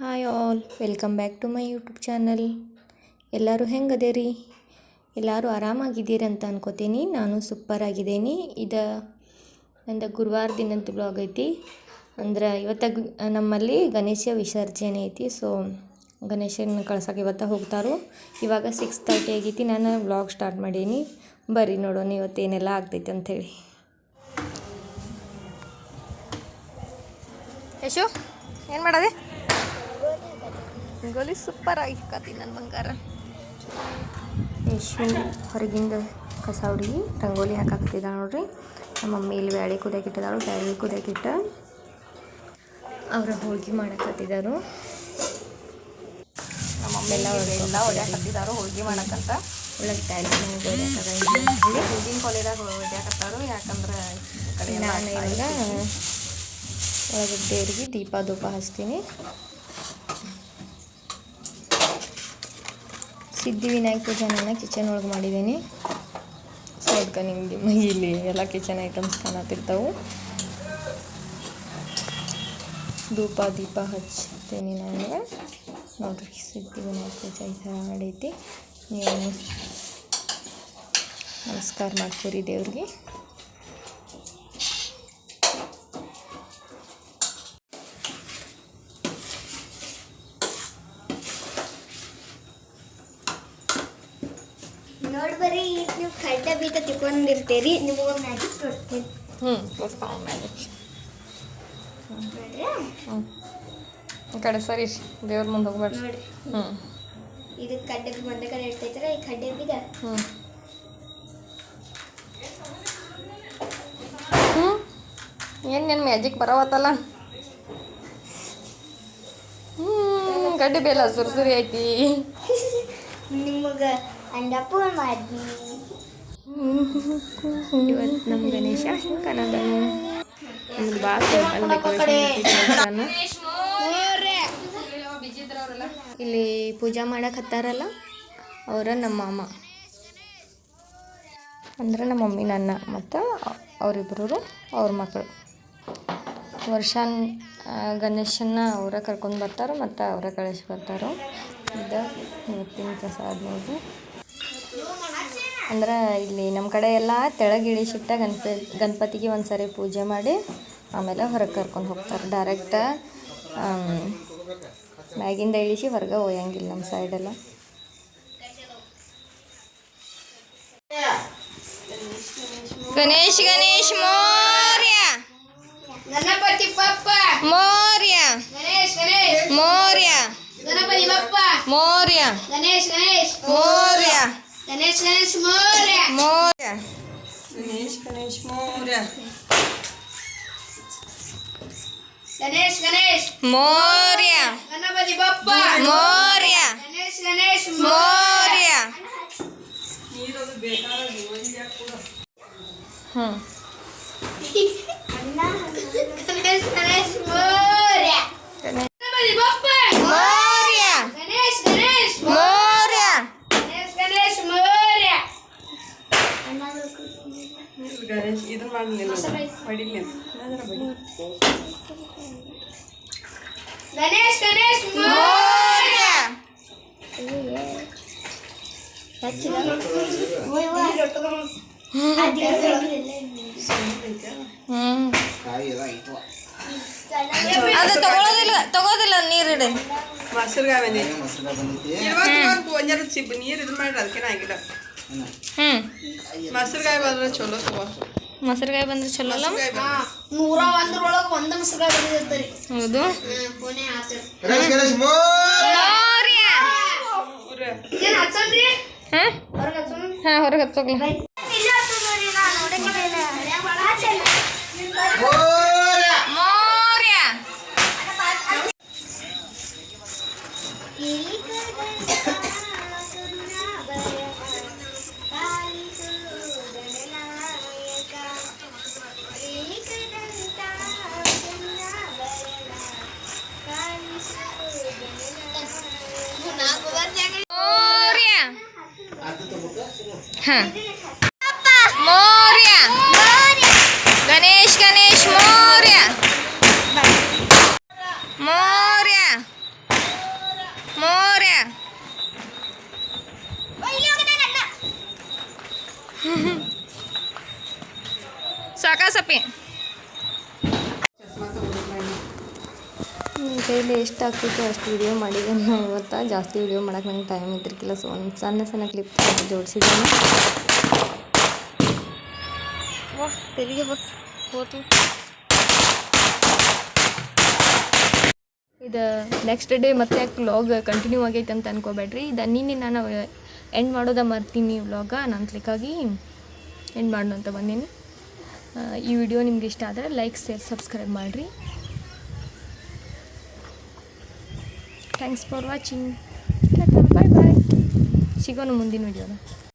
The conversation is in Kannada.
Hi all, welcome back to my YouTube channel. ಎಲ್ಲರೂ ಹೆಂಗದೇರಿ? ಎಲ್ಲರೂ ಆರಾಮಾಗಿದ್ದೀರಿ ಅಂತ ಅನ್ಕೋತೀನಿ. ನಾನು ಸೂಪರ್ ಆಗಿದ್ದೀನಿ. ಇದು ನಂದು ಗುರುವಾರ ದಿನದ ಬ್ಲಾಗ್ ಐತಿ. ಅಂದ್ರೆ ಇವತ್ತು ನಮ್ಮಲ್ಲಿ ಗಣೇಶ ವಿಸರ್ಜನೆ ಐತಿ. ಸೊ ಗಣೇಶನ ಕಳ್ಸಕ್ಕೆ ಇವತ್ತು ಹೋಗ್ತಾರೋ. ಇವಾಗ 6:30 ಆಗೈತಿ. ನಾನು ಬ್ಲಾಗ್ ಸ್ಟಾರ್ಟ್ ಮಾಡೀನಿ. ಬರ್ರಿ ನೋಡೋಣ ಇವತ್ತೇನೆಲ್ಲ ಆಗ್ತೈತೆ ಅಂಥೇಳಿ. ಯಶು ಏನು ಮಾಡೋದೆ? ರಂಗೋಲಿ ಸೂಪರ್ ಆಗಿ ಹಾಕತ್ತೀನಿ ನನ್ನ ಬಂಗಾರ. ಯಶು ಹೊರಗಿಂದ ಕಸ ಹುಡುಗಿ ರಂಗೋಲಿ ಹಾಕಾಕತ್ತಿದ್ದಾಳೆ ನೋಡ್ರಿ. ನಮ್ಮ ಮಮ್ಮಿ ಇಲ್ಲಿ ಬ್ಯಾಳೆ ಕುದಿಯಾಕಿಟ್ಟಿದ್ದಾಳು. ಬ್ಯಾಳೆ ಕುದಿಯಾಕಿಟ್ಟ ಅವರ ಹೋಳ್ಗೆ ಮಾಡಕತ್ತಿದ್ದಾರು. ನಮ್ಮ ಮಮ್ಮಿ ಎಲ್ಲ ಹೊಡ್ಯಾಕತ್ತಿದ್ದಾರು ಹೋಳ್ಗೆ ಮಾಡಕ್ಕಂತ. ಒಳಗೆ ಟ್ಯಾಲಿ ಹೂವಿನ ಕೊಲೆದಾಗ ಹೊಡ್ಯಾಕತ್ತಾರು. ಯಾಕಂದ್ರೆ ನಾನು ಇವಾಗ ಒಳಗೆ ದೇವ್ರಿಗೆ ದೀಪ ಹಚ್ತೀನಿ. ಸಿದ್ಧಿವಿನಾಯಕ ಪೂಜೆನ ಕಿಚನ್ ಒಳಗೆ ಮಾಡಿದ್ದೀನಿ. ಸೈಡ್ಗೆ ನಿಮಗೆ ಇಲ್ಲಿ ಎಲ್ಲ ಕಿಚನ್ ಐಟಮ್ಸ್ ಕಾಣತ್ತಿರ್ತಾವೆ. ದೀಪ ಹಚ್ತೀನಿ ನಾನು. ನೋಡ್ರಿ, ಸಿದ್ಧಿವಿನಾಯಕ ಪೂಜೆ ಈ ಥರ ಮಾಡೈತಿ. ನೀವು ನಮಸ್ಕಾರ ಮಾಡ್ತೀರಿ ದೇವ್ರಿಗೆ. ನೋಡ್ಬರಿ, ನೀವು ಕಡ್ಲೆ ಬೀಜ ತಿಳ್ಕೊಂಡಿರ್ತೀರಿ. ನಿಮಗೆ ಮ್ಯಾಜಿಕ್ ತೋರಿಸ್ತೀನಿ. ಮ್ಯಾಜಿಕ್ ಈ ಕಡೆ ಸರಿ, ದೇವ್ರ ಮುಂದೆ ಹೋಗ್ಬೇಡ್ರಿ. ನೋಡ್ರಿ, ಇದು ಕಡ್ಲೆ ಬೀಜ ಒಂದೇ ಕಡೆ ಇರ್ತೈತಲ್ಲ, ಈ ಕಡ್ಲೆ ಬೀಜ ಏನು ಮ್ಯಾಜಿಕ್ ಬರವತ್ತಲ್ಲ. ಗಡ್ಡೆ ಬೇಲ ಸುರ್ಸುರಿ ಐತಿ. ನಿಮಗೆ ಅಂಡಪ್ಪ ಮಾಡಿ ಇವತ್ತು ನಮ್ಮ ಗಣೇಶ ಹಿಂಗೆ ಕಾಣದನು. ನಮ್ಗೆ ಭಾಳ ಸಿಂಪಲ್ ಡೆಕೋರೇಷನ್. ಇಲ್ಲಿ ಪೂಜಾ ಮಾಡಕ್ಕೆ ಹತ್ತಾರಲ್ಲ ಅವರ ನಮ್ಮ ಮಾಮ ಅಂದ್ರೆ ನಮ್ಮ ಮಮ್ಮಿ, ನನ್ನ ಮತ್ತು ಅವರಿಬ್ಬರು ಅವ್ರ ಮಕ್ಕಳು. ವರ್ಷ ಗಣೇಶನ್ನ ಅವರ ಕರ್ಕೊಂಡು ಬರ್ತಾರೆ ಮತ್ತು ಅವರ ಕಳಿಸಿ ಬರ್ತಾರೆ. ಇದು ಇವತ್ತಿನ ಪ್ರಸಾದ ನೋಡಿ. ಅಂದ್ರೆ ಇಲ್ಲಿ ನಮ್ಮ ಕಡೆ ಎಲ್ಲ ತೆಳಗೆ ಇಳಿಸಿಟ್ಟ ಗಣಪತಿಗೆ ಒಂದು ಸರಿ ಪೂಜೆ ಮಾಡಿ ಆಮೇಲೆ ಹೊರಗೆ ಕರ್ಕೊಂಡು ಹೋಗ್ತಾರೆ. ಡೈರೆಕ್ಟ ಮ್ಯಾಗಿಂದ ಇಳಿಸಿ ಹೊರಗೆ ಒಯ್ಯಂಗಿಲ್ಲ ನಮ್ಮ ಸೈಡೆಲ್ಲ. ಗಣೇಶ್ ಗಣೇಶ್ ಮೋರ್ಯ, ಗಣಪತಿ ಬಪ್ಪ ಮೋರ್ಯ, ಗಣೇಶ್ ಗಣೇಶ್ ಮೋರ್ಯ, ಗಣಪತಿ ಬಪ್ಪ ಮೋರ್ಯ, ಗಣೇಶ್ ಗಣೇಶ್ ಮೋರ್ಯ, ಗಣೇಶ್ ಗಣೇಶ್ ಮೋರ್ಯ, ಮೋರ್ಯ, ಗಣೇಶ್ ಗಣೇಶ್ ಮೋರ್ಯ, ಗಣೇಶ್ ಗಣೇಶ್ ಮೋರ್ಯ, ಗಣಪತಿ ಬಪ್ಪ ಮೋರ್ಯ, ಗಣೇಶ್ ಗಣೇಶ್ ಮೋರ್ಯ. ನೀರದು ಬೇಕಾದ ಗಣೇಶ್ ಗಣೇಶ್ ಮೋರ್ಯ, ಗಣಪತಿ ಬಪ್ಪ ಮೋರ್ಯ, ಗಣೇಶ್ ಗಣೇಶ್ ಮೋರ್ಯ. ಗಣೇಶ್ ಗಣೇಶ್ ಮೋರ್ಯ. ಗಣೇಶ್ ಇದನ್ನ ಮಾಡಲಿಲ್ಲ, ಹೊಡಿಲಿಲ್ಲ. ಗಣೇಶ್ ಗಣೇಶ್ ಮೋರ್ಯ. ಅದು ತಗೋದಿಲ್ಲ ನೀರಿಡಿ. ಮೊಸರುಗಾಯಿ ಬಂದೈತಿ. ಇವತ್ತು ಒಂದೆರಡು ಸಿಬ್ಬ ನೀರು ಇದನ್ನ ಮಾಡ್ರಿ, ಅದಕ್ಕೇನ ಆಗಿಲ್ಲ. ಮೊಸರುಗಾಯಿ ಬಂದ್ರೆ ಚಲೋ. ಮೊಸರುಗಾಯಿ ಬಂದ್ರೆ ಚಲೋ ಅಲ್ಲ? 101 ಒಂದ ಮೊಸರುಗಾಯಿ ಬಂದಿರ್ತಾರೆ. ಹೌದು. ಪುಣೆ ಆಸೆ ಮೋರ್ಯ. ಏನ್ ಹಚ್ಚನ್ರಿ? ಹಾಂ ಹೊರಗೆ ಹಚ್ಚೋಣ. ಹಾಂ, ಹೊರಗೆ ಹಚ್ಚೋಗ್ಲ. ಇಲ್ಲ ಹಚ್ಚೋದ್ರಿ, ನಾನು ನೋಡಂಗಿಲ್ಲ. ಮೋರ್ಯ. ಹಾಂ, ಮೋರ್ಯ. ಗಣೇಶ್ ಮೋರ್ಯ, ಮೋರ್ಯ. ನನ್ನ ಕೈಲಿ ಎಷ್ಟು ಆಗ್ತಿತ್ತು ಅಷ್ಟು ವಿಡಿಯೋ ಮಾಡಿದ್ದೇನೆ ನಾನು ಇವತ್ತು. ಜಾಸ್ತಿ ವಿಡಿಯೋ ಮಾಡೋಕೆ ನಂಗೆ ಟೈಮ್ ಇದ್ದಿರ್ಕಿಲ್ಲ. ಸೊ ಒಂದು ಸಣ್ಣ ಸಣ್ಣ ಕ್ಲಿಪ್ ಜೋಡಿಸಿದ್ದೇನೆ. ವಾ ತೆರಿಗೆ ಹೋತು. ಇದು ನೆಕ್ಸ್ಟ್ ಡೇ ಮತ್ತೆ ವ್ಲಾಗ್ ಕಂಟಿನ್ಯೂ ಆಗೈತೆ ಅಂತ ಅನ್ಕೋಬೇಡ್ರಿ. ಇದು ನಿನ್ನೆ ನಾನು ಎಂಡ್ ಮಾಡೋದ ಮರ್ತೀನಿ ವ್ಲಾಗ. ನಾನು ಕ್ಲಿಕ್ಕಾಗಿ ಎಂಡ್ ಮಾಡೋಣ ಅಂತ ಬಂದೀನಿ. ಈ ವಿಡಿಯೋ ನಿಮ್ಗೆ ಇಷ್ಟ ಆದರೆ ಲೈಕ್ ಶೇರ್ ಸಬ್ಸ್ಕ್ರೈಬ್ ಮಾಡಿರಿ. Thanks for watching. Bye bye. ಸಿಗೋಣ ಮುಂದಿನ ವಿಡಿಯೋದ.